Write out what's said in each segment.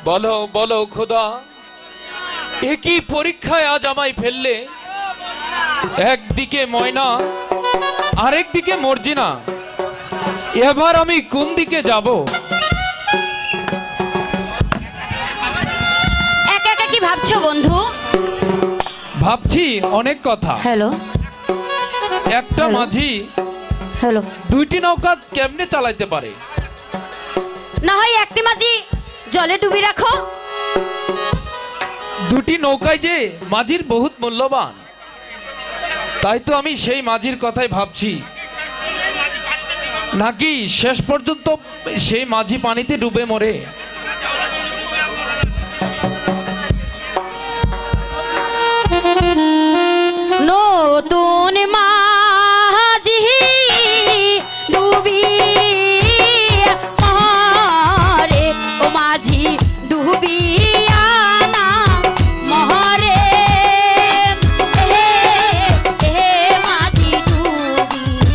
বলো বলো খোদা, একই পরীক্ষায় আজ আমায় ফেললে। একদিকে ময়না, আরেকদিকে মর্জিনা, এবার আমি কোন দিকে যাব? একা একা কি ভাবছো বন্ধু? ভাবছি অনেক কথা। হ্যালো, একটা মাঝি হ্যালো, দুইটি নৌকা কেমনে চালাইতে পারে? না হয় একটি মাঝি জলে ডুবি রাখো। দুটি নৌকায় যে মাঝির বহুত মূল্যবান, তাই তো আমি সেই মাঝির কথাই ভাবছি। নাকি শেষ পর্যন্ত সেই মাঝি পানিতে ডুবে মরে? নতুন মাঝি ডুবি মরে, ও মাঝি ডুবিয়া না মরে, মাঝি ডুবি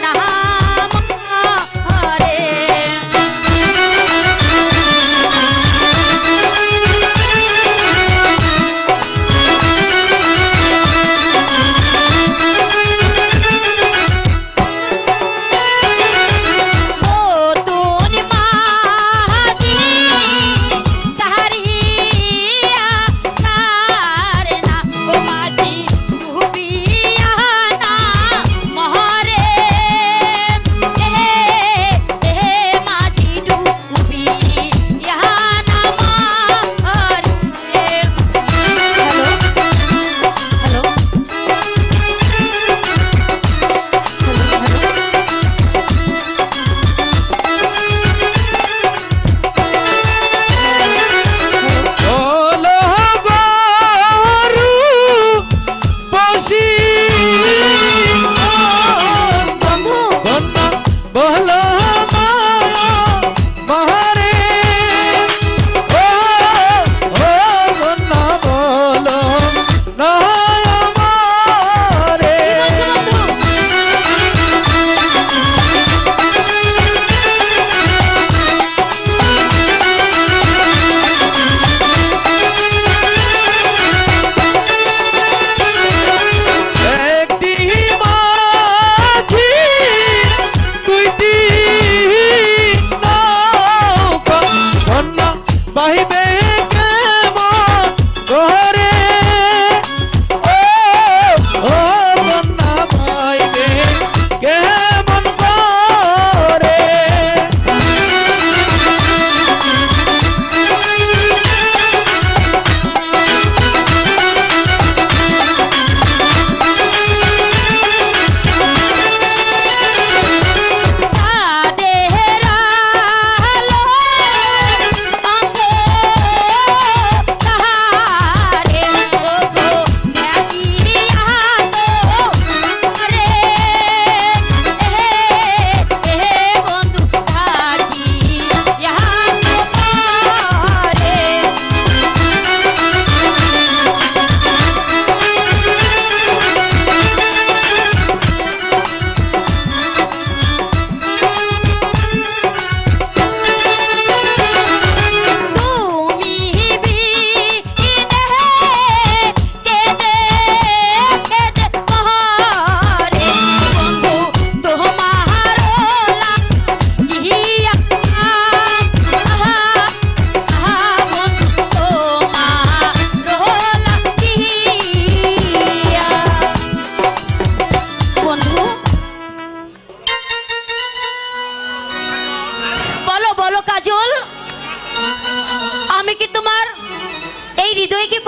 না মরে।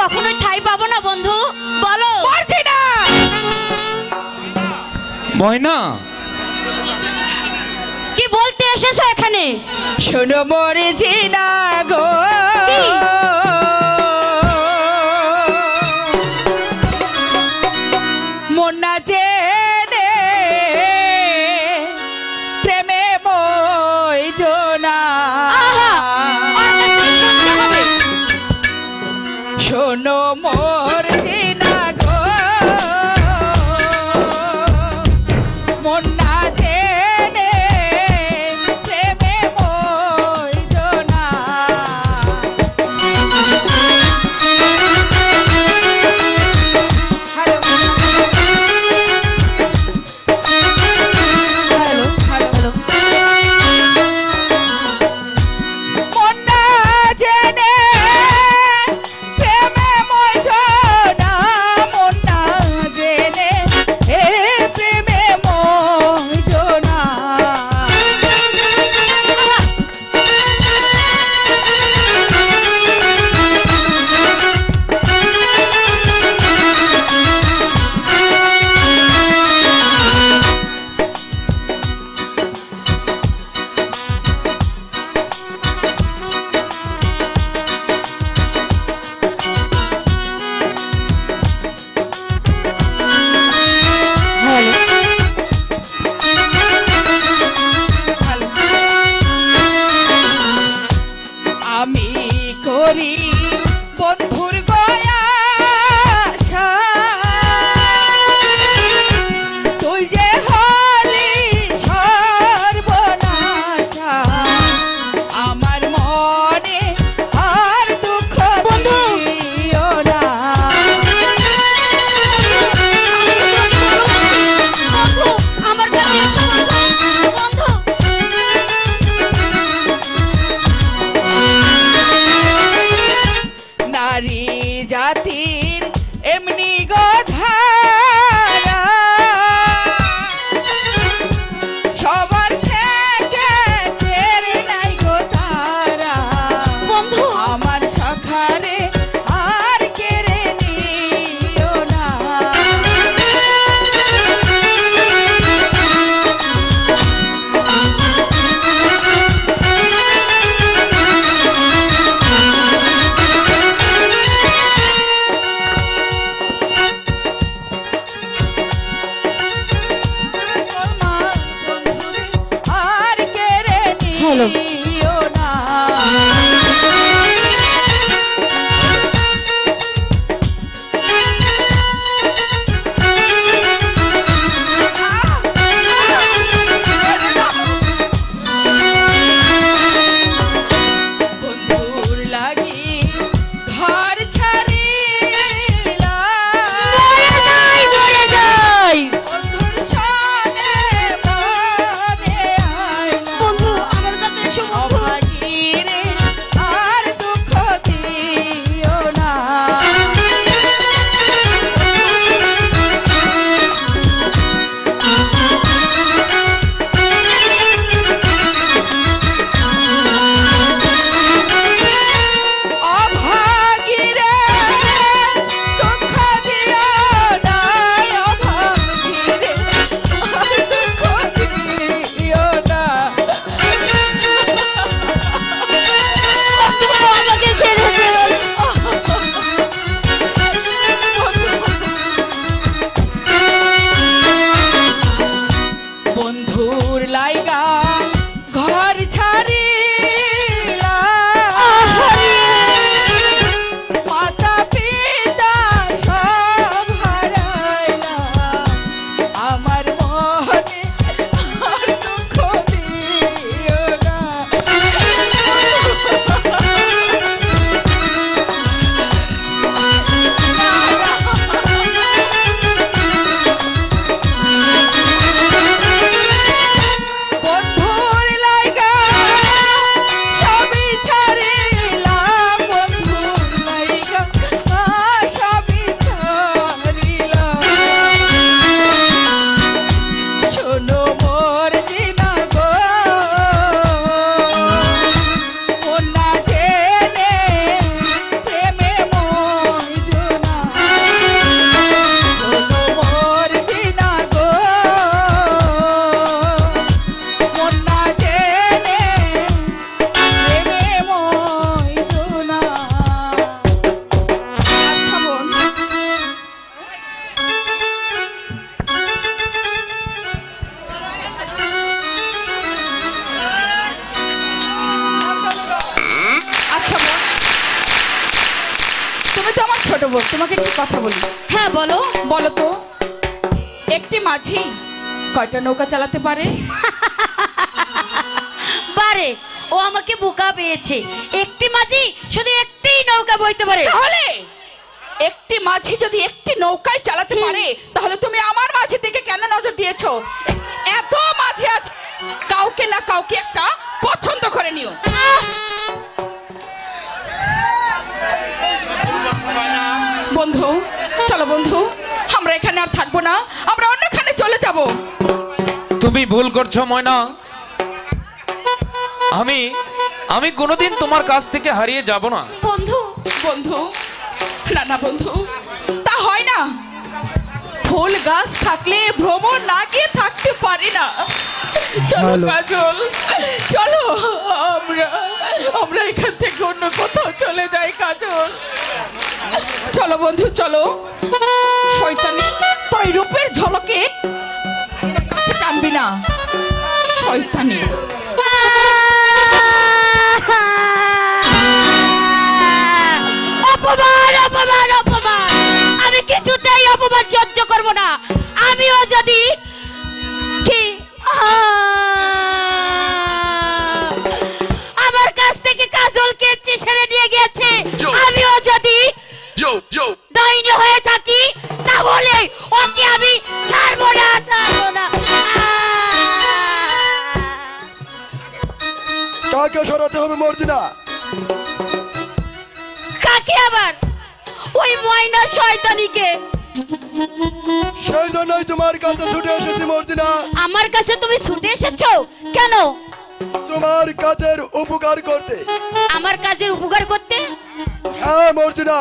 কখনোই ঠাই পাবো না বন্ধু, বলো। পারছি না। ময়না, কি বলতে এসেছো এখানে? শোনো মরেছি না গো, মন না জেনে প্রেমে মইজনা। শোনো মরেছি না গো, মন না জেনে প্রেমে মইজনা। আমি করি বন্ধুর গয়া তুই যে হলি সর্বনাশা আমার মনে আর দুঃখ দিও না আমার কাছে এসো বন্ধু। নারী জাতির এমনি গধারা সবার থেকে তেরে নাই গো তারা বন্ধু আমার সখারে আর কেড়ে নিও না আর কেড়ে নিও না বন্ধুর লাগি ঘর ছাড়িলাম মরে যাই বন্ধুর সনে মনে আইলা বন্ধু আমার কাছে এসো বন্ধু। অভাগীরে আর দুঃখ দিও না অভাগীরে দুঃখ দিও না অভাগীরে আর দুঃখ দিও না বন্ধু আমাকে ছেড়ে দিও। বন্ধুর লাইগা ঘর ছাড়িলা মাতা পিতা সব হারাইলা আমার মনে আর দুঃখ দিও না বন্ধুর লাইগা সবই ছাড়িলাম বন্ধুর লাইগা সবই ছাড়িলাম শোনো মোর জিনা গো মন না জেনে প্রেমে মইজো না শোনো মোর জিনা গো মন না জেনে প্রেমে মইজো না আচ্ছা বোন আচ্ছা বোন তুমি তো আমার ছোট বোন তোমাকে কি কথা বলি হ্যাঁ বলো। বলো তো একটি মাঝি কয়টা নৌকা চালাতে পারে পারে, ও আমাকে বোকা পেয়েছে। একটি মাঝি শুধু একটি নৌকা বইতে পারে। তাহলে একটি মাঝি যদি একটি নৌকায় চালাতে পারে তাহলে তুমি আমার মাঝি থেকে কেন নজর দিয়েছো এত মাঝি আছে কাউকে না কাউকে একটা পছন্দ করে নিও বন্ধু চলো বন্ধু আমরা এখানে আর থাকবো না আমরা অন্যখানে চলে যাব তুমি ভুল করছো ময়না। আমি কোনোদিন তোমার কাছ থেকে হারিয়ে যাব না। বন্ধু বন্ধু না না বন্ধু তা হয় না ফুল গাছ থাকলে ভ্রমণ না গিয়ে থাকতে পারি না চলো কাজল চলো আমরা এখান থেকে অন্য কোথাও চলে যাই কাজল চলো বন্ধু চলো শয়তানি তোর এই রূপের ঝলকে কাছে টানবি না শয়তানি অপমান অপমান, আমি কিছুতেই অপমান সহ্য করব না। আমিও যদি কি আমার কাছ থেকে কাজল কেচি ছেড়ে নিয়ে গেছে, আমিও যদি ডাইনি হয়ে থাকি তাহলে ওকে আমি ছাড়বো না, ছাড়বো না। কাকে সরাতে হবে মর্জিনা? কাকে আবার? ওই ময়না শয়তানিকে। সেই জন্যই তোমার কাছে ছুটে এসেছি মর্জিনা। আমার কাছে তুমি ছুটে এসেছো কেন? তোমার কাজের উপকার করতে। আমার কাজের উপকার করতে? হ্যাঁ মর্জিনা,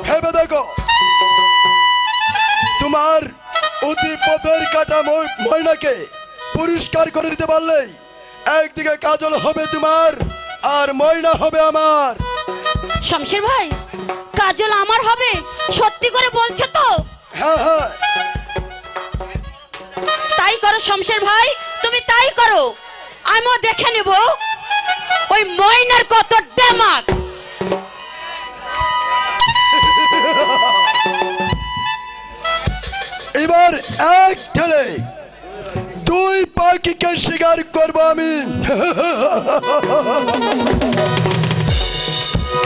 ভেবে দেখো, তোমার অতি পথের কাটা ময়নাকে পরিষ্কার করে দিতে পারলেই একদিকে কাজল হবে তোমার আর ময়না হবে আমার। শমশের ভাই, কাজল আমার হবে? সত্যি করে বলছো তো? হ্যাঁ হ্যাঁ, তাই করো শমশের ভাই, তুমি তাই করো। আমিও দেখে নেব ওই ময়নার কত দেমাক। এবার এক ঠেলে দুই পাখিকে শিকার করবো আমি।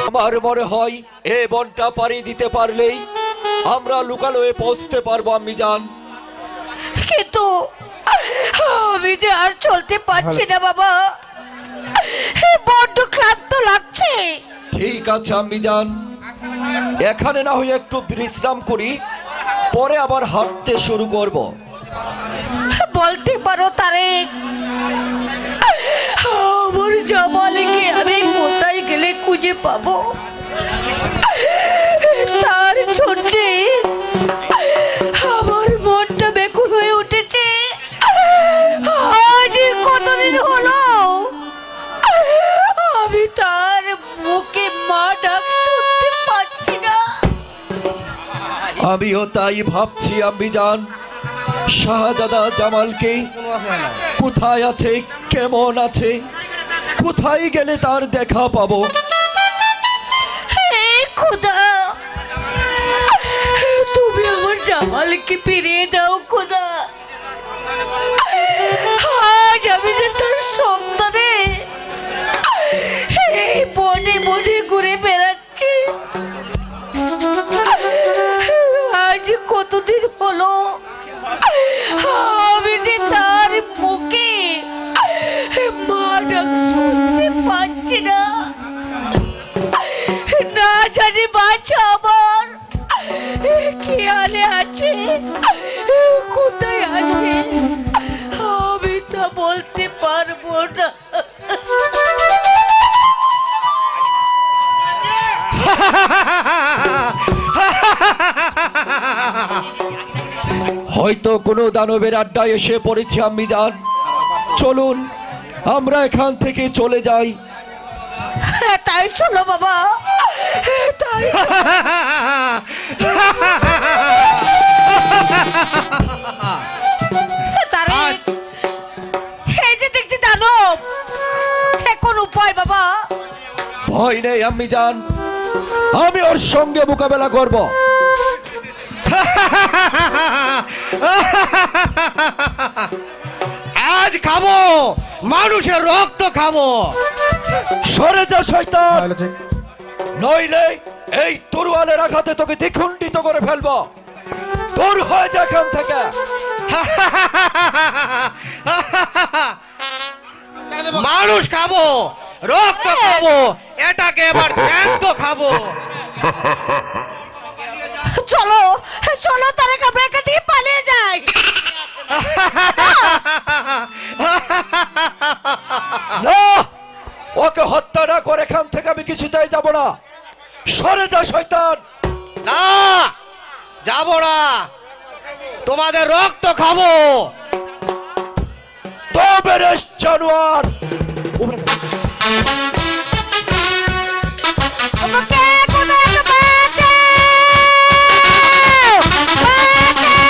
আমার মনে হয় এ বনটা পাড়ি দিতে পারলেই আমরা লুকালোয়ে পৌঁছতে পারবো আম্মিজান। কিন্তু আমি যে আর চলতে পারছি না বাবা, বড্ড ক্লান্ত লাগছে। ঠিক আছে আম্মিজান, এখানে না হয়ে একটু বিশ্রাম করি, পরে আবার হাঁটতে শুরু করব। বলতে পারো তারেক, আমার জামালকে আমি কোথায় গেলে খুঁজে পাবো? তার জন্যে আমার মনটা বেকুল হয়ে উঠেছে। আজ কতদিন হলো আমি তার মুখে মা ডাক শুনতে পাচ্ছি না। আমিও তাই ভাবছি আম্মিজান, শাহজাদা জামালকে কোথায় আছে, কেমন আছে, কোথায় গেলে তার দেখা পাবো? খোদা, তুমি আমার জামালকে ফিরিয়ে দাও খোদা। আজ আমি যে তার সন্তানে এই বনে বনে ঘুরে বেড়াচ্ছি। আজ কতদিন হলো আমি যে তার মুখে মা ডাক শুনতে পাচ্ছি না। না জানি বাচ্চা আমার খেয়ালে আছে, কোথায় আছে আমি তা বলতে পারবো না। হয়তো কোনো দানবের আড্ডায় এসে পড়েছি আম্মিজান, চলুন আমরা এখান থেকে চলে যাই। তাই চলো বাবা, তাই। তারেক, এই যে দেখছি দানব, এখন উপায় বাবা? ভয় নেই আম্মিজান, আমি ওর সঙ্গে মোকাবেলা করব। আজ খাবো মানুষের রক্ত খাবো। সরে যা শয়তান, নইলে এই তরোয়ালের আঘাতে তোকে দ্বিখণ্ডিত করে ফেলবো। দূর হয়ে যা এখান থেকে। মানুষ খাবো, রক্ত খাবো, এটাকে এবার জ্যান্ত খাবো। চলো চলো তারেক, আমরা এখান থেকে পালিয়ে যাই। না, ওকে হত্যা না করে এখান থেকে আমি কিছুতেই যাব না। সরে যা শয়তান। না, যাবো না, তোমাদের রক্ত খাবো। তবে রে জানোয়ার, আমাকে কোথায় একটা বাঁচাও! বাঁচাও!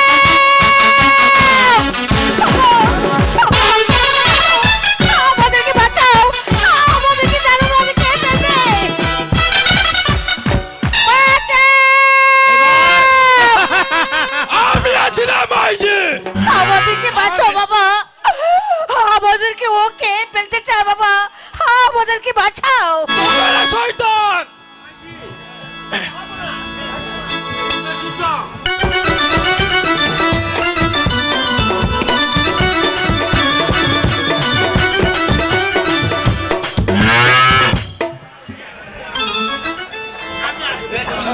আমাদেরকে বাঁচাও! আমাদেরকে জানো না, আমি কে ফেলবে? বাঁচাও!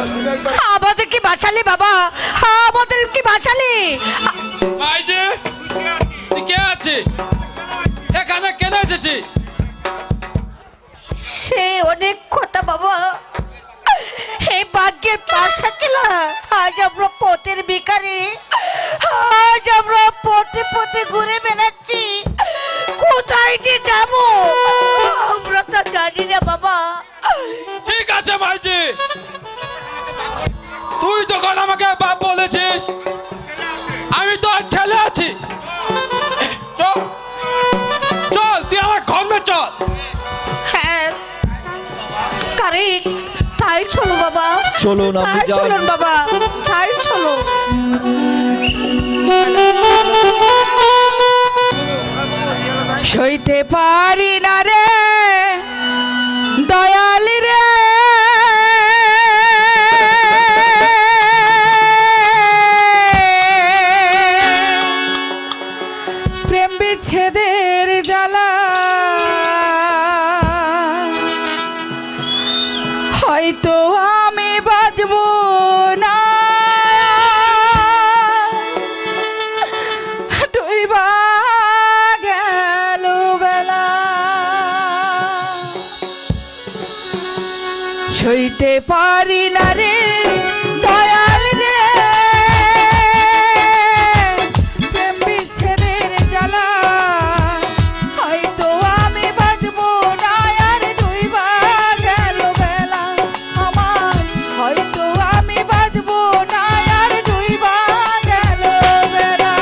আমাদের কি বাঁচালে বাবা, আমাদের কি বাঁচালে? মাঝি তুই কে আছিস এখানে, কেন এসেছিস? সে অনেক কথা বাবা, এই ভাগ্যের পাশা খেলা। আজ আমরা পথের ভিখারি, আজ আমরা পথে পথে ঘুরে বেড়াচ্ছি। কোথায় যে যাব আমরা তা জানি না বাবা। ঠিক আছে মাঝি, তুই যখন আমাকে বাপ বলেছিস, আমি তো আর ছেলে আছি। চল চল, তুই আমার ঘরে চল। হ্যাঁ কারেক্ট, তাই চলো বাবা, চলুন আমি তাই যাই। চলুন বাবা, তাই চলো। সইতে পারি না রে দয়াল রে, প্রেম বিচ্ছেদের জ্বালা। হয়তো আমি বাঁচবো না, ডুইবা গেল বেলা। সইতে পারি না রে দয়াল রে, প্রেম বিচ্ছেদের জ্বালা। হয়তো আমি বাঁচবো না, আর ডুইবা গেল বেলা আমার। হয়তো আমি বাঁচবো না, আর ডুইবা গেল বেলা।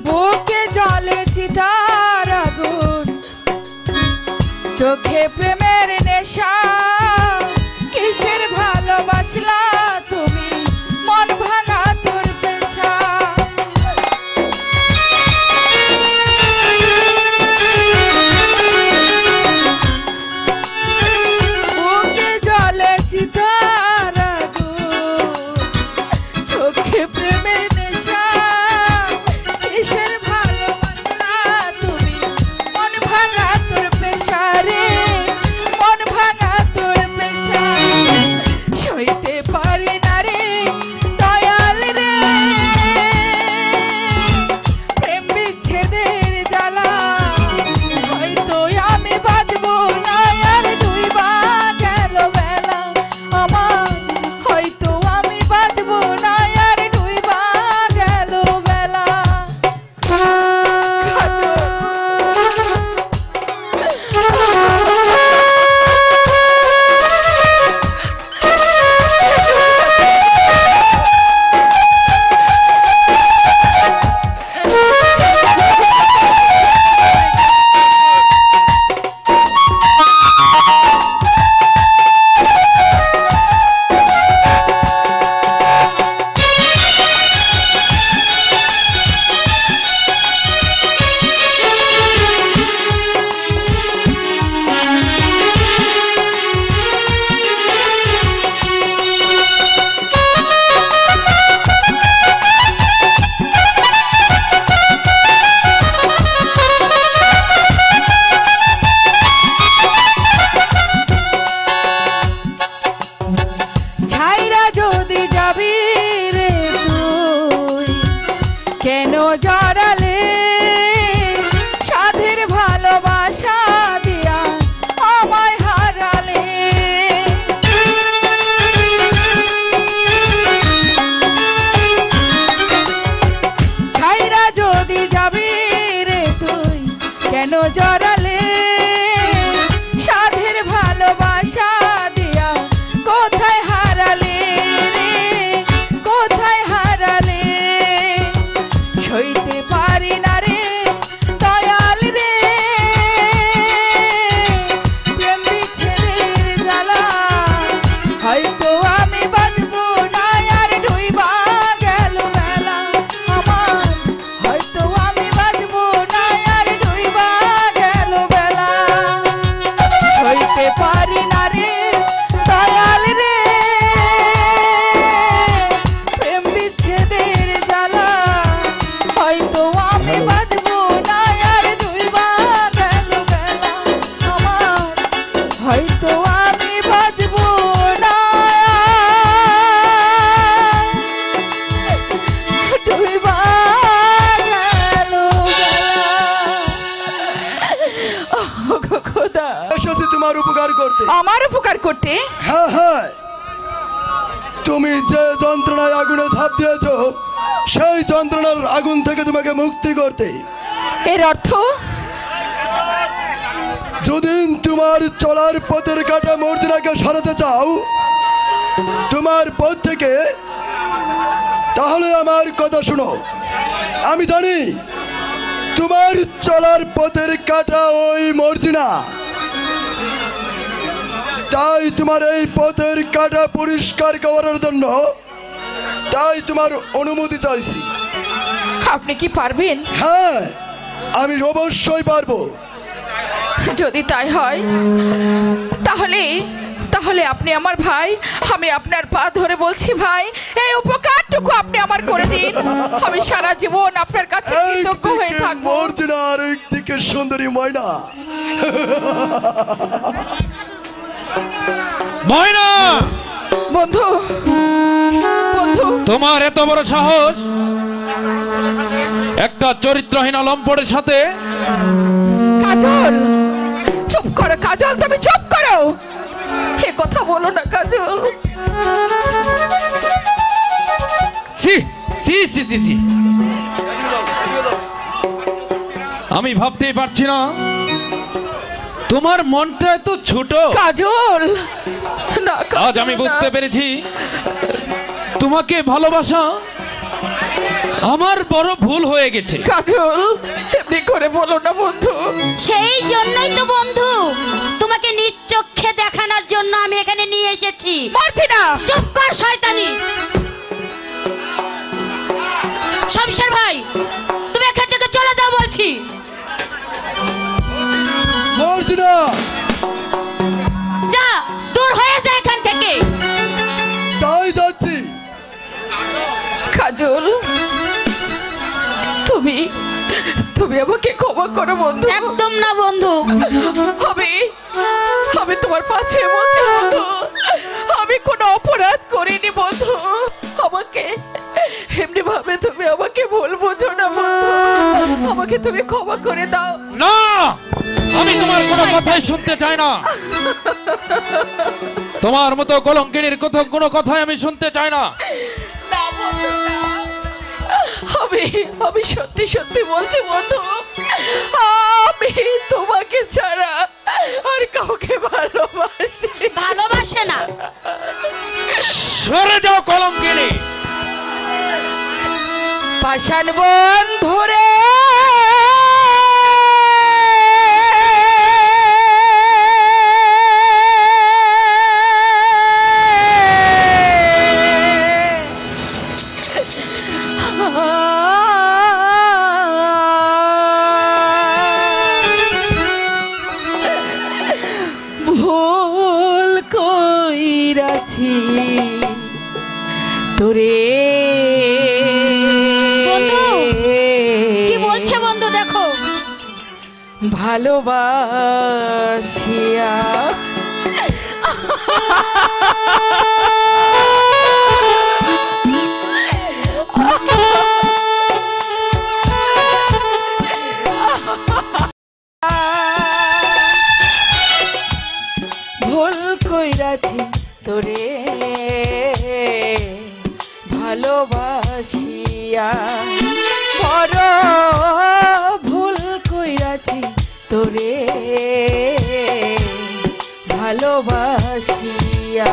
বুকে জলে চিতার আগুন, চোখে প্রেমের নেশা। কিসের ভালোবাসলা তুমি, মন ভাঙা তোর পেশা। বুকে জলে চিতার আগুন, চোখে প্রেমের নেশা। কিসের ভালোবাসলা তুমি, মন ভাঙা তোর পেশা রে, মন ভাঙা তোর পেশা। সইতে পারি না রে দয়াল রে, প্রেম বিচ্ছেদের জ্বালা। হয়তো আমি বাঁচবো না, আর ডুইবা গেল বেলা আমার। হয়তো আমি বাঁচবো না, আর ডুইবা গেল বেলা। ছাইরা যদি যাবি রে তুই, কেন জড়ালে সাধের ভালোবাসা দিয়া আমায় হারালে। ছাইরা যদি যাবি রে তুই, কেন জড়ালে সাধের ভালোবাসা দিয়া। কোথায় হারালে রে, কোথায় হারালে? সইতে পারি না রে দয়াল রে, প্রেম বিচ্ছেদের জ্বালা। হয়তো আমি বাঁচবো না, আর ডুইবা গেল বেলা আমার। হয়তো আমি বাঁচবো না, আর ডুইবা গেল আমার উপকার করতে। আমার উপকার করতে? হ্যাঁ হ্যাঁ, তুমি যে যন্ত্রণায় আগুনে ঝাঁপ দিয়েছো সেই যন্ত্রণার আগুন থেকে তোমাকে মুক্তি করতে। এর অর্থ? যদি তোমার চলার পথের কাটা মর্জিনাকে সরাতে চাও তোমার পথ থেকে, তাহলে আমার কথা শোনো। আমি জানি তোমার চলার পথের কাটা ওই মর্জিনা, তাই তোমার এই পথের কাটা পরিষ্কার করার জন্য তাই তোমার অনুমতি চাইছি। আপনি কি পারবেন? হ্যাঁ, আমি অবশ্যই পারবো। যদি তাই হয় তাহলে তাহলে আপনি আমার ভাই, আমি আপনার পা ধরে বলছি ভাই, এই উপকারটুকু আপনি আমার করে দিন। আমি সারা জীবন আপনার কাছে কৃতজ্ঞ হয়ে থাকবো। মর্জিনা আর একদিকে সুন্দরী ময়না। ময়না! বন্ধু, বন্ধু, তোমার এত বড় সাহস একটা চরিত্রহীন লম্পটের সাথে? কাজল, চুপ করো কাজল, তুমি চুপ করো, এ কথা বলো না কাজল। ছি ছি ছি ছি ছি, আমি ভাবতেই পারছি না তোমার মনটা এত ছোট। কাজল, না আজ আমি বুঝতে পেরেছি তোমাকে ভালোবাসা আমার বড় ভুল হয়ে গেছে। কাজল, এমনি করে বলো না বন্ধু। সেই জন্যই তো বন্ধু তোমাকে নিজ চোখে দেখানোর জন্য আমি এখানে নিয়ে এসেছি। মার্জিনা, চুপ কর শয়তানি। শমশের ভাই, তুমি এখান থেকে চলে যাও বলছি। মর্জিনা, যা, দূর হয়ে যা এখান থেকে। তাই যাচ্ছি। কাজল, তুমি তুমি আমাকে ক্ষমা করো বন্ধু। একদম না বন্ধু। আমি আমি তোমার পাশে বলছি বন্ধু, আমি কোনো অপরাধ করিনি বন্ধু। আমাকে এমনি ভাবে তুমি আমাকে ভুল বোঝো না বন্ধু, আমাকে তুমি ক্ষমা করে দাও। না, আমি তোমার কোনো কথাই শুনতে চাই না। তোমার মতো কলঙ্কিনীর কোনো কথাই আমি শুনতে চাই না। না বন্ধু, না। আমি সত্যি সত্যি বলছি বন্ধু, আমি তোমাকে ছাড়া আর কাউকে ভালোবাসে না। সরে যাও কলঙ্কিনী। পাষাণ বন ধরে ভুল কইরাছি তোরে। বন্ধু, কি বলছে বন্ধু দেখো। ভালোবাসিয়া ভুল কইরাছি তোরে, ভালোবাসিয়া বড় ভুল কইরাছি তোরে, ভালোবাসিয়া।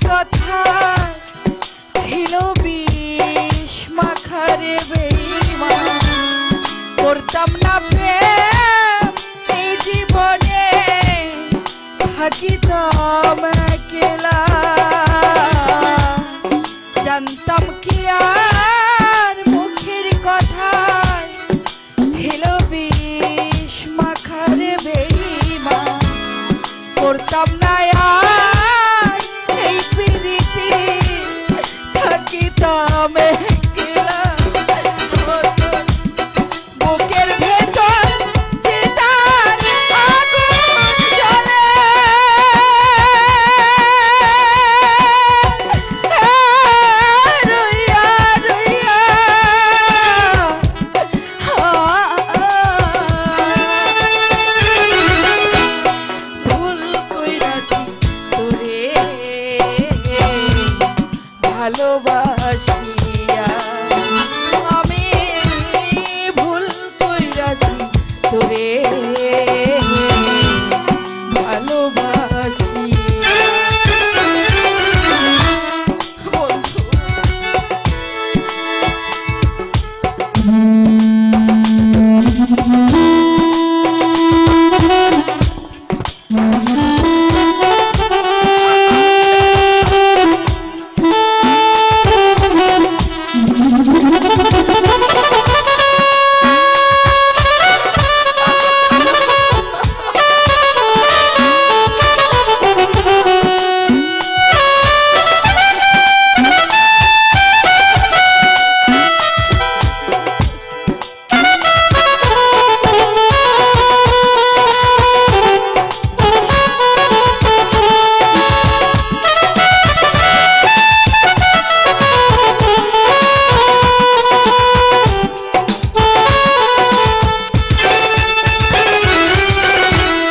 কথা ছিল বিষ মাখারে বেঈমান করতাম না প্রেম এই জীবনে থাকিতাম একলা জানতাম কি আর মুখের কথায় ছিল বিষ মাখারে বেঈমান করতাম না আর এই প্রীতি থাকিতাম একলা বুকের ভেতর চিতার আগুন জ্বলে রইয়া রইয়া ভুল কইরাছি তোরে ভালোবাসিয়া আমি ভুল কইরাছি তোরে ভালোবাসিয়া বন্ধু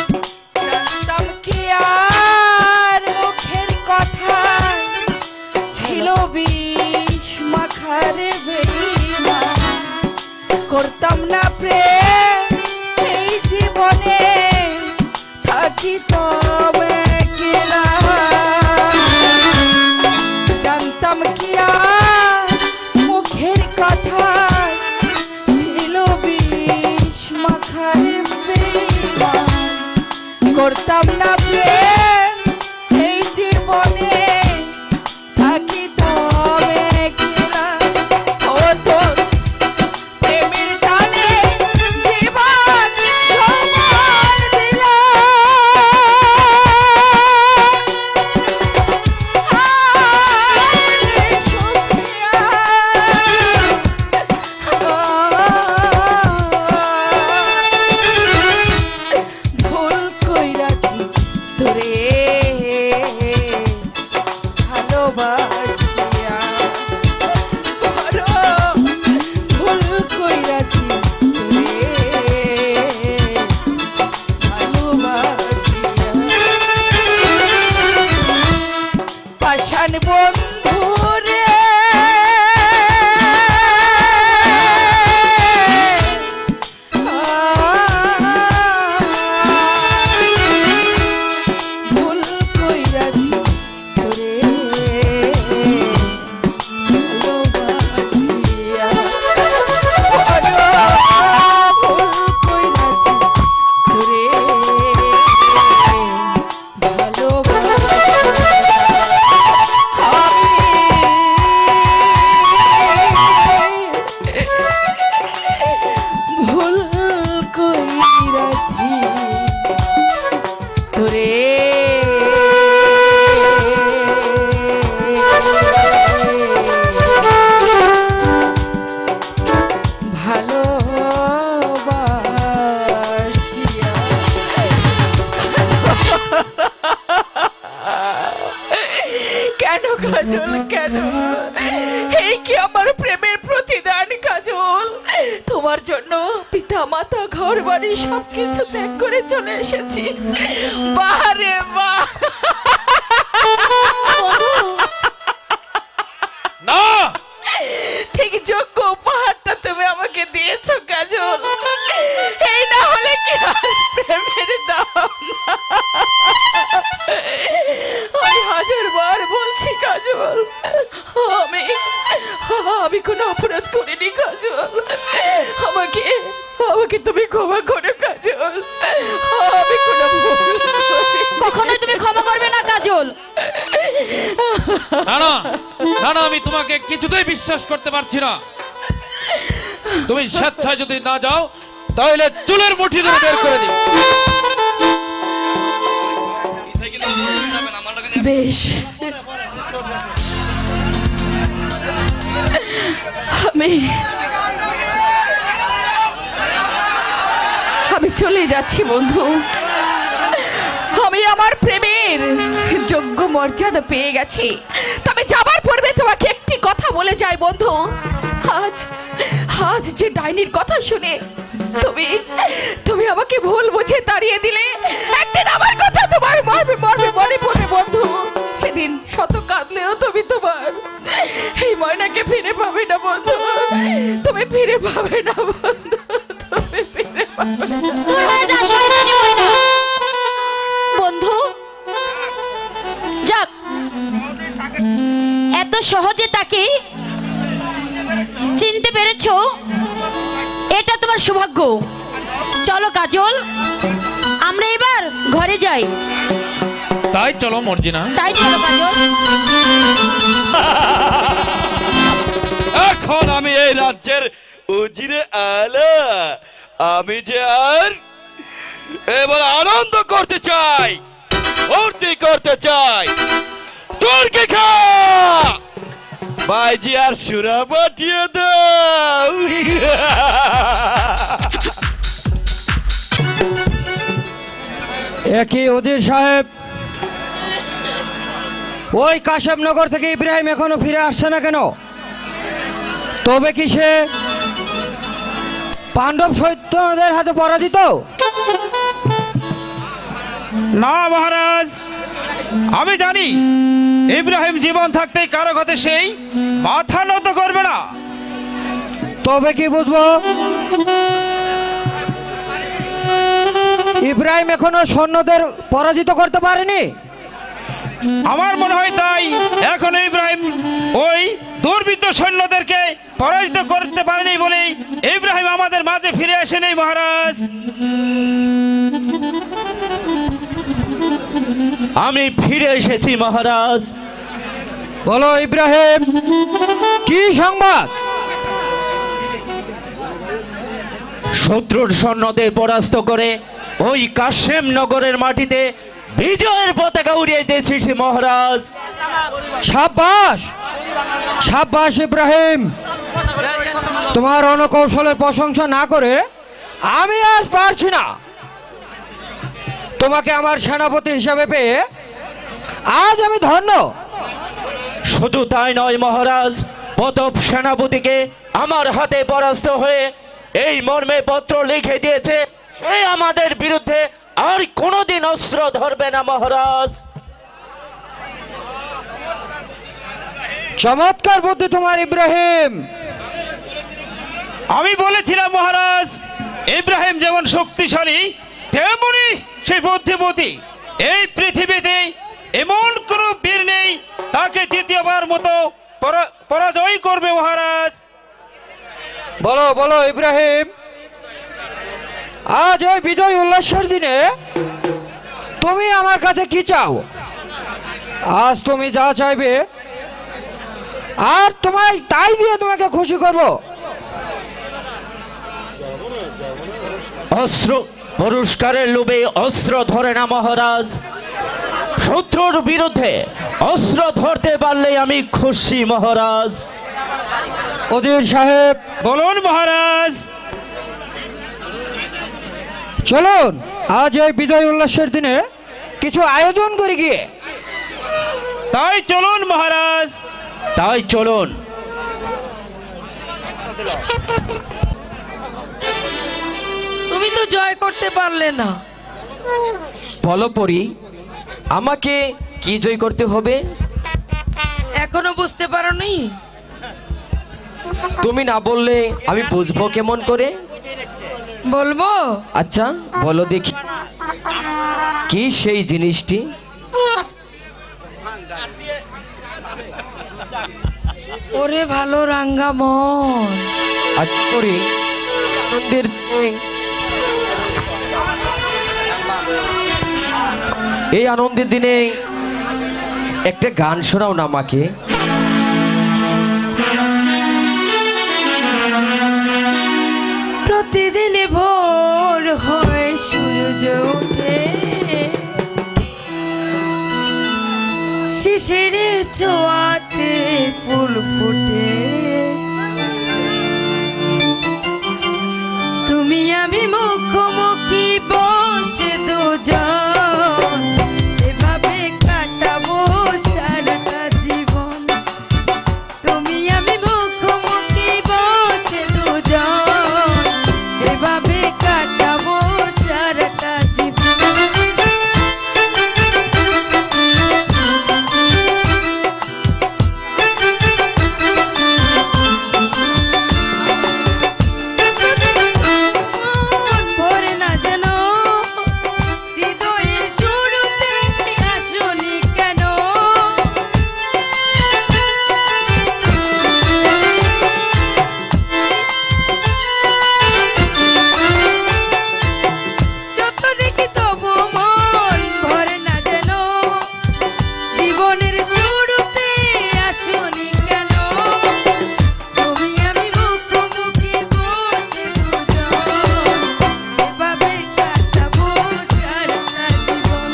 জানতাম কি আর মুখের কথা ছিল বিষ মাখারে বেঈমান করতাম না প্রেম এই জীবনে থাকিতাম একলা জানতাম কি আর মুখের কথা ছিল বিষ মাখারে বেঈমান করতাম না প্রেম এই জীবনে থাকিতাম একলা ও তোর প্রেমের টানে জীবন সবার ভুল কইরাছি তোরে ভালোবাসিয়া ভুল কইরাছি তোরে ভালোবাসিয়া পাষাণ বন্ধু রে ভুল কইরাছি তোরে ভালোবাসিয়া ভুল কইরাছি তোরে ভুল কইরাছি তোরে কেন কাজল কেন এই কি আমার প্রেমের প্রতিদান কাজল তোমার জন্য পিতা মাতা ঘর বাড়ি সবকিছু ত্যাগ করে চলে এসেছি বাহারে বাহ না ঠিক যোগ্য উপহারটা তুমি আমাকে দিয়েছো কাজল এই না হলে কি আর প্রেমের দাম আমি হাজার বার বলছি আমি আমি কোনো অপরাধ করিনি কাজল। আমাকে আমাকে তুমি ক্ষমা করো কাজল। আমি কোনো ভুল করিনি। কখনোই তুমি ক্ষমা করবে না কাজল। না না না না, আমি তোমাকে কিছুতেই বিশ্বাস করতে পারছি না। তুমি স্বেচ্ছায় যদি না যাও তাহলে চুলের মুঠি ধরে বের করে দিই। বেশ, আমি চলে যাচ্ছি বন্ধু। আমি আমার প্রেমের যোগ্য মর্যাদা পেয়ে গেছি। তবে যাবার পূর্বে তোমাকে একটি কথা বলে যাই বন্ধু। আজ আজ যে ডাইনির কথা শুনে তুমি তুমি আমাকে ভুল বুঝে তাড়িয়ে দিলে, একদিন আমার কথা তোমার মরবে মরবে মনে পড়বে বন্ধু। সেদিন শত কাঁদলেও তুমি তোমার এই ময়নাকে ফিরে পাবে না বন্ধু। তুমি ফিরে পাবে না বন্ধু, তুমি ফিরে পাবে না। তুই হয়ে যা শয়তানি ময়না। বন্ধু যাক, এত সহজে তাকে চিনতে পেরেছো, এটা তোমার সৌভাগ্য। চলো কাজল, আমরা এবার ঘরে যাই। তাই চলো মর্জিনা। তাই চলো কাজল। এখন আমি এই রাজ্যের উজিরে আলা। আমি যে আর এবার আনন্দ করতে চাই, ফুর্তি করতে চাই। তুর্কি খা ভাইজি, আর সুরা পাঠিয়ে দাও। একই ওজির সাহেব, ওই কাশেমনগর থেকে ইব্রাহিম এখনো ফিরে আসছে না কেন? তবে কি সে পাণ্ডব সৈন্যদের হাতে পরাজিত? না মহারাজ, আমি জানি ইব্রাহিম জীবন থাকতেই কারো কাছে সেই মাথা নত করবে না। তবে কি বুঝবো ইব্রাহিম এখনো সৈন্যদের পরাজিত করতে পারেনি? আমার মনে হয় তাই এখন ইব্রাহিম ওই দুর্বৃত্ত সৈন্যদেরকে পরাজিত করতে পারেনি বলেই ইব্রাহিম আমাদের মাঝে ফিরে আসেনি মহারাজ। আমি ফিরে এসেছি মহারাজ। বলো ইব্রাহিম, কি সংবাদ? শত্রুর সৈন্যদের পরাস্ত করে ওই কাশেম নগরের মাটিতে বিজয়ের পতাকা উড়িয়ে দিয়েছিস মহারাজ। সাব্বাস সাব্বাস ইব্রাহিম, তোমার রণকৌশলের প্রশংসা না করে আমি আজ পারছি না। তোমাকে আমার সেনাপতি হিসাবে পেয়ে আজ আমি ধন্য। শুধু তাই নয় মহারাজ, প্রতাপ সেনাপতিকে আমার হাতে পরাস্ত হয়ে এই মর্মে পত্র লিখে দিয়েছে, সে আমাদের বিরুদ্ধে আর কোনোদিন অস্ত্র ধরবে না মহারাজ। চমৎকার বুদ্ধি তোমার ইব্রাহিম। আমি বলেছিলাম মহারাজ, ইব্রাহিম যেমন শক্তিশালী তেমনি সেই বুদ্ধিমতী। এই পৃথিবীতে এমন কোনো বীর নেই তাকে দ্বিতীয়বার মতো পরাজয় করবে মহারাজ। বলো বলো ইব্রাহিম, আজ ওই বিজয় উল্লাসের দিনে তুমি আমার কাছে কি চাও? আজ তুমি যা চাইবে আর তোমায় তাই দিয়ে তোমাকে খুশি করব। অস্ত্র পুরস্কারের লোভে অস্ত্র ধরে না মহারাজ। শত্রুর বিরুদ্ধে অস্ত্র ধরতে পারলে আমি খুশি মহারাজ। ওজির সাহেব, বলুন মহারাজ। চলুন আজ এই বিজয় উল্লাসের দিনে কিছু আয়োজন করে গিয়ে। তাই চলুন মহারাজ। তাই চলুন। তুমি তো জয় করতে পারলে না। বলো পরি, আমাকে কি জয় করতে হবে? এখনো বুঝতে পারোনি? তুমি না বললে আমি বুঝবো কেমন করে? বলবো? আচ্ছা বলো দেখি, কি সেই জিনিসটি? ওরে ভালো রাঙ্গা মন, আজ করি আনন্দের দিনে, এই আনন্দের দিনে একটা গান শোনাও না আমাকে। প্রতিদিন ভোর হয় সূর্য ওঠে, শিশির ছোঁয়াতে ফুল ফুটে, তুমি আমি মুখোমুখি বসে দুজন, এভাবে কাটাবো সারাটা জীবন। তুমি আমি মুখোমুখি বসে দুজন, এভাবে কাটাবো সারাটা জীবন। ভরে না যেন হৃদয়ের শুরুতে আসনি কেন, যত দেখি তবু মন ভরে না যেন, জীবনের শুরুতে আসনি কেন, তুমি আমি মুখোমুখি বসে দুজন, এভাবে কাটাবো সারাটা জীবন।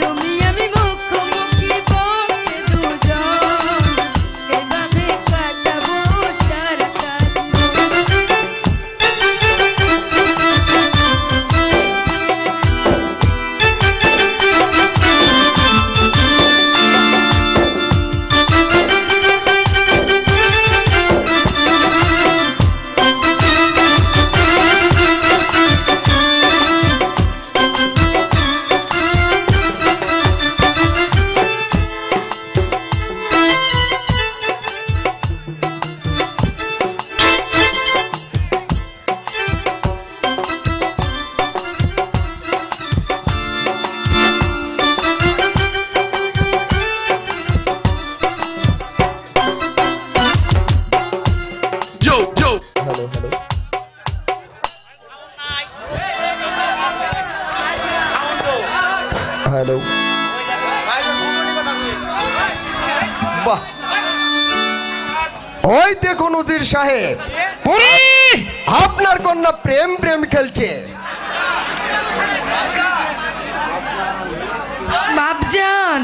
তুমি আমি মুখোমুখি বসে দুজন, এভাবে কাটাবো সারাটা জীবন। হ্যালো, বাহ, ওই দেখুন উজির সাহেব, আপনার কন্যা প্রেম প্রেম খেলছে। বাপজান,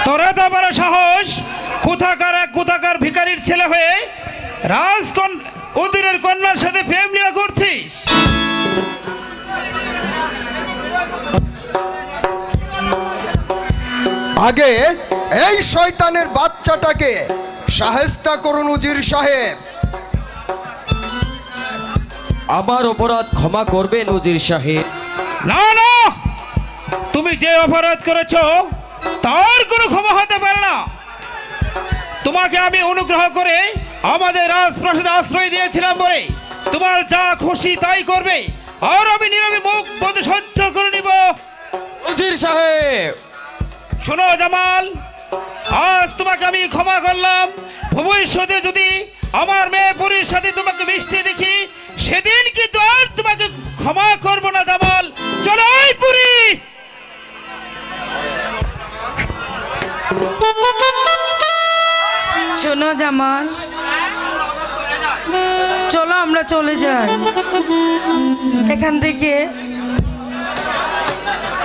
তোরা তো বড় সাহস, কোথাকার ভিখারির ছেলে হয়ে উজিরের কন্যার সাথে প্রেম লীলা করছিস? আগে এই শয়তানের বাচ্চাটাকে শায়েস্তা করুন উজির সাহেব। আমার অপরাধ ক্ষমা করবেন উজির সাহেব। না না, তুমি যে অপরাধ করেছো তার কোনো ক্ষমা হতে পারে না। তোমাকে আমি অনুগ্রহ করে আমাদের রাজপ্রাসাদে আশ্রয় দিয়েছিলাম বলে তোমার যা খুশি তাই করবে, আর আমি নীরবে মুখ বন্ধ সহ্য করে নিব। উজির সাহেব, শোনো জামাল, আজ তোমাকে আমি ক্ষমা করলাম। ভবিষ্যতে যদি আমার মেয়ে পুরীর সাথে তোমাকে মিশতে দেখি, সেদিন কিন্তু আর তোমাকে ক্ষমা করব না জামাল। চলো এই পুরী। শোনো জামাল, চলো আমরা চলে যাই এখান থেকে।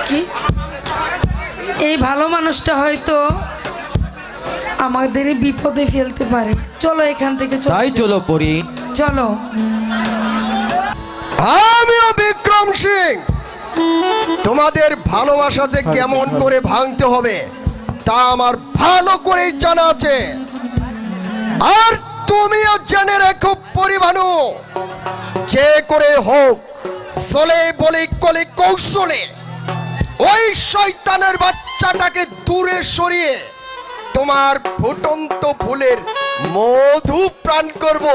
কি এই ভালো মানুষটা হয়তো আমাদের বিপদে ফেলতে পারে। চলো এখান থেকে তাই চলো পরি, চলো। আমিও বিক্রম সিং, তোমাদের ভালোবাসা যে কেমন করে ভাঙতে হবে তা আমার ভালো করেই জানা আছে। আর তুমিও জেনে রেখো পরিবানু, যে করে হোক চলে বলে কলে কৌশলে ওই শয়তানের বাচ্চাটাকে দূরে সরিয়ে তোমার ফুটন্ত ফুলের মধু প্রাণ করব।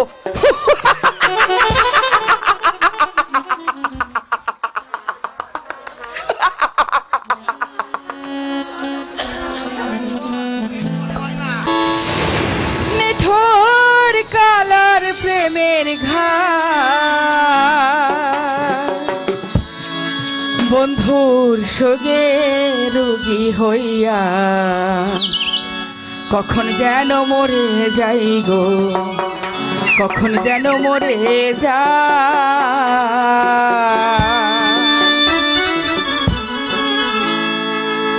সোগে রোগী হইয়া কখন যেন মরে যাই গো, কখন যেন মরে যা।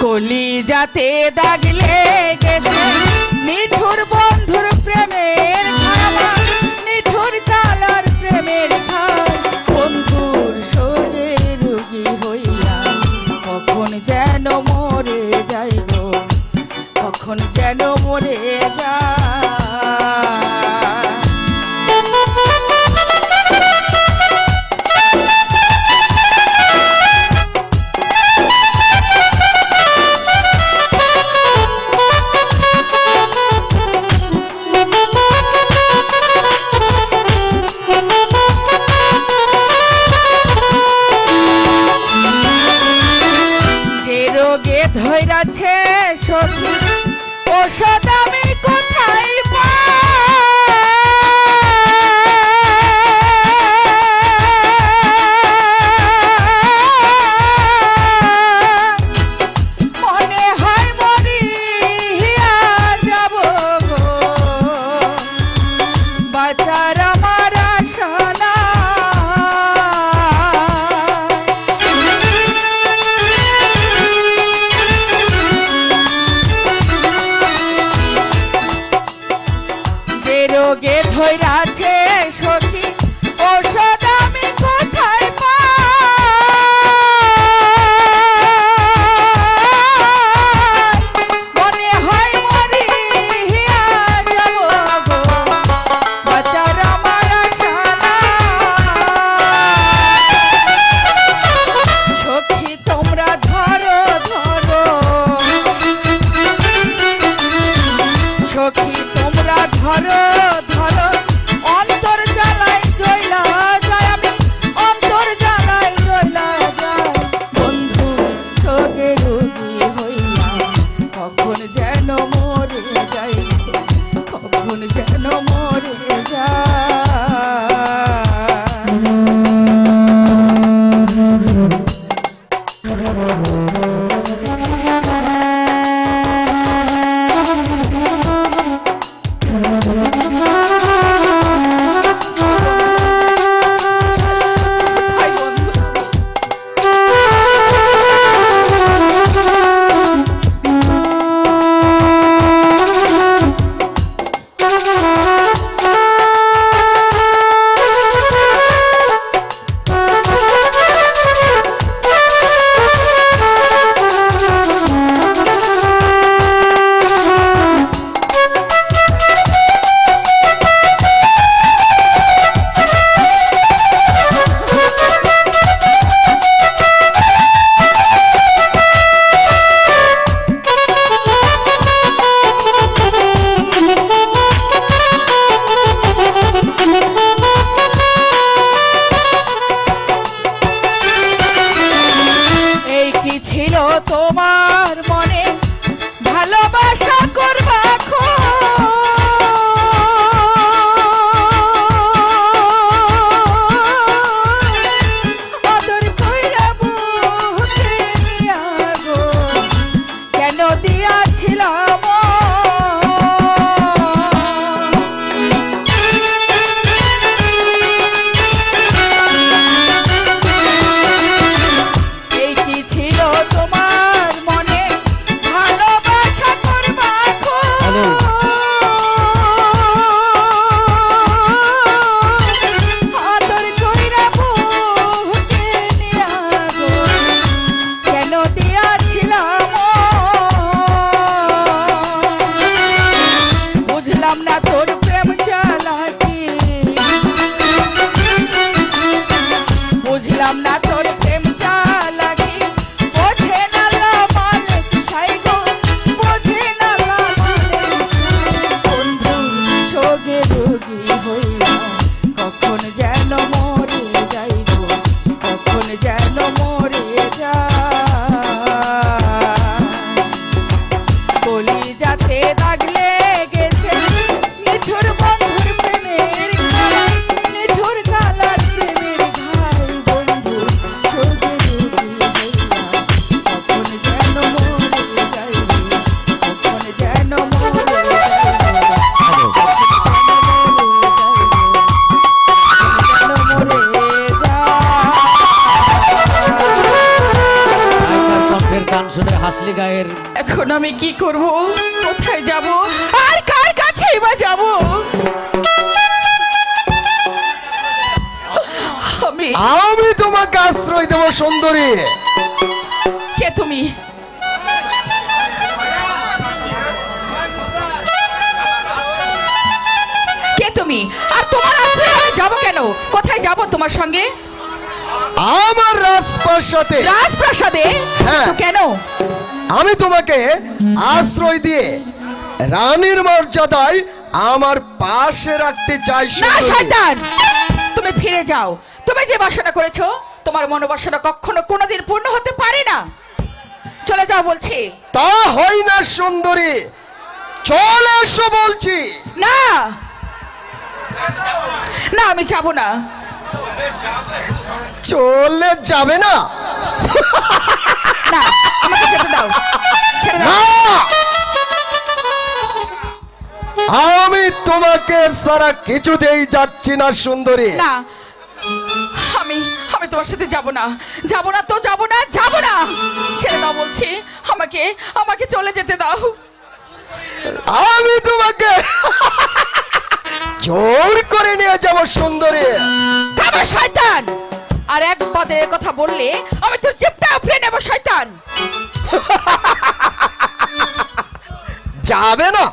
কলি যাতে দাগ লেগেছে নিঠুর বন্ধুর প্রেমের খাওয়া, নিঠুর কালার প্রেমের খাওয়া। বন্ধুর সোগে রোগী হইয়া কখন যেন মরে যাই গো, কখন যেন মরে যা। ধৈরাছে সখী ওষুধ আমি কোথায় মনে হয় মরিয়া যাব গো, বাঁচার আমার আশা রোগে ধৈরাছে সখী ওষুধ আমি কোথায় পাই, মনে হয় মরিয়া যাব গো, বাঁচার আমার আশা সখী তোমরা ধরো ধরো, সখী তোমরা ধরো ধরো, অন্তর জ্বালাই জ্বলা যায়, আমি অন্তর জ্বালাই জ্বলা যায়। বন্ধু সোগে রোগী হইয়া কখন যেন মরে যাই, কখন যেন মরে যায়। তোমার মনে ভালোবাসা করবা আদর কইরা বুকে নিয়া গো, কেন দিয়াছিলাম আমি কি করব, কোথায় যাব, আর কার কাছে বা যাব? আমি তোমাকে আশ্রয় দেব সুন্দরী। কে তুমি? কে তুমি? আর তোমার আশ্রয়ে আমি যাব কেন? কোথায় যাব তোমার সঙ্গে? আমার রাজপ্রাসাদে। রাজপ্রাসাদে? হ্যাঁ। তো কেন? আমি তোমাকে আশ্রয় দিয়ে রানীর মর্যাদায় আমার পাশে রাখতে চাই। না শয়তান, তুমি ফিরে যাও। তুমি যে বাসনা করেছো, তোমার মনোবাসনা কখনো কোনোদিন পূর্ণ হতে পারে না। চলে যাও বলছি। তা হয় না সুন্দরী, চলে এসো বলছি। না না, আমি যাব না। চলে যাবে না? না, আমাকে যেতে দাও, ছেড়ে দাও। আমি তোমাকে সারা কিছুতেই যাচ্ছি না সুন্দরী। না, আমি আমি তোমার সাথে যাব না, যাব না তো যাব না, যাব না। ছেড়ে দাও বলছি, আমাকে আমাকে চলে যেতে দাও। আমি তোমাকে জোর করে নিয়ে যাব সুন্দরী। থামো শয়তান, আর এক পদে কথা বললে আমি তোর জিভটা উপড়ে নেব শয়তান। যাবে না?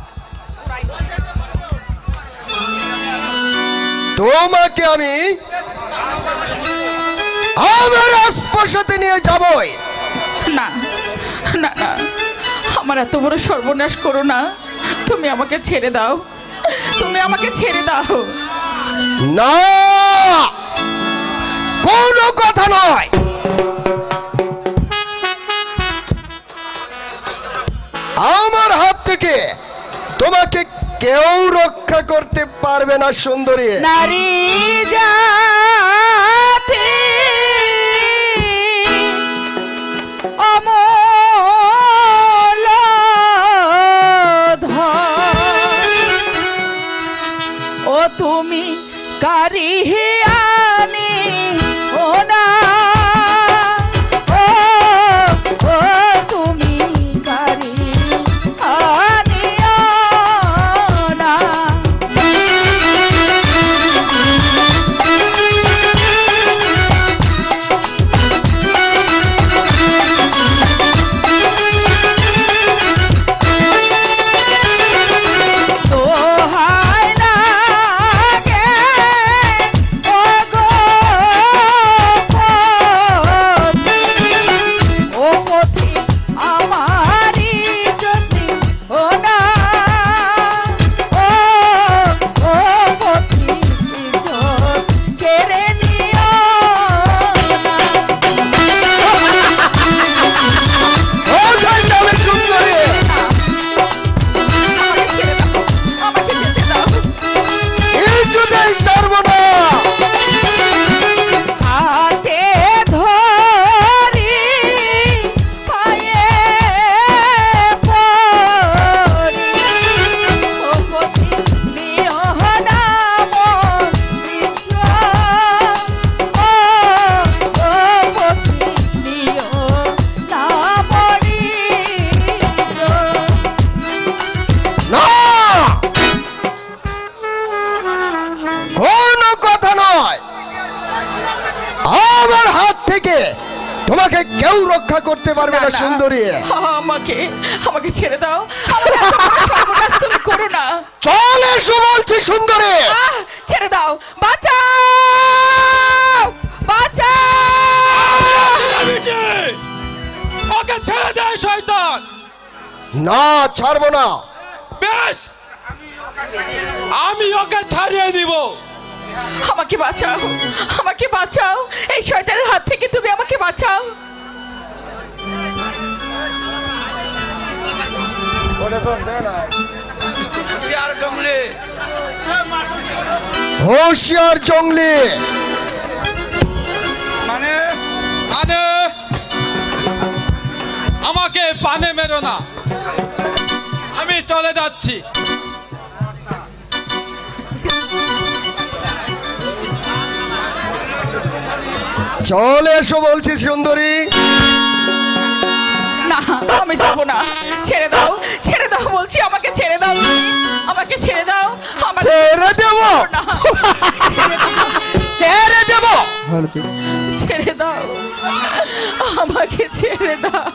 তোমাকে আমি আমার রাজপ্রাসাদে নিয়ে যাবই। না না না, আমার এত বড় সর্বনাশ করো না। তুমি আমাকে ছেড়ে দাও, তুমি আমাকে ছেড়ে দাও। না, কোনো কথা নয়। আমার হাত থেকে তোমাকে কেউ রক্ষা করতে পারবে না সুন্দরী। নারী জাতি অমল ধন, ও তুমি কারিহিয়ানি ও না, ও ও তুমি কারিহিয়ানি ও না। তোমাকে কেউ রক্ষা করতে পারবে না সুন্দরী। আমাকে আমাকে ছেড়ে দাও, আমাকে এত বড় সর্বনাশ তুমি করো না। চল এসো বলছি সুন্দরী। ছেড়ে দাও, বাঁচাও বাঁচাও। ওকে ছেড়ে দে শয়তান। না, ছাড়বো না। বেশ, আমি ওকে ছাড়িয়ে দিব। আমাকে বাঁচাও, আমাকে বাঁচাও, এই শয়তানের হাত থেকে তুমি আমাকে বাঁচাও। হোশিয়ার জঙ্গলি। মানে মানে আমাকে পানে মেরো না, আমি চলে যাচ্ছি। চলে এসো বলছি সুন্দরী। না, আমি যাব না, ছেড়ে দাও, ছেড়ে দাও বলছি, আমাকে ছেড়ে দাও, আমাকে ছেড়ে দাও, আমাকে ছেড়ে দেব, না, ছেড়ে দেব। ছেড়ে দাও, আমাকে ছেড়ে দাও।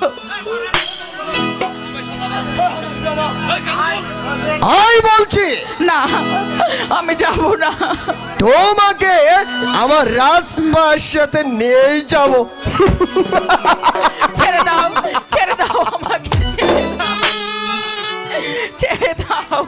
আমি বলছি না, আমি যাব না। তোমাকে আমার রাজমার সাথে নিয়েই যাব। ছেড়ে দাও, ছেড়ে দাও, আমাকে ছেড়ে দাও, ছেড়ে দাও।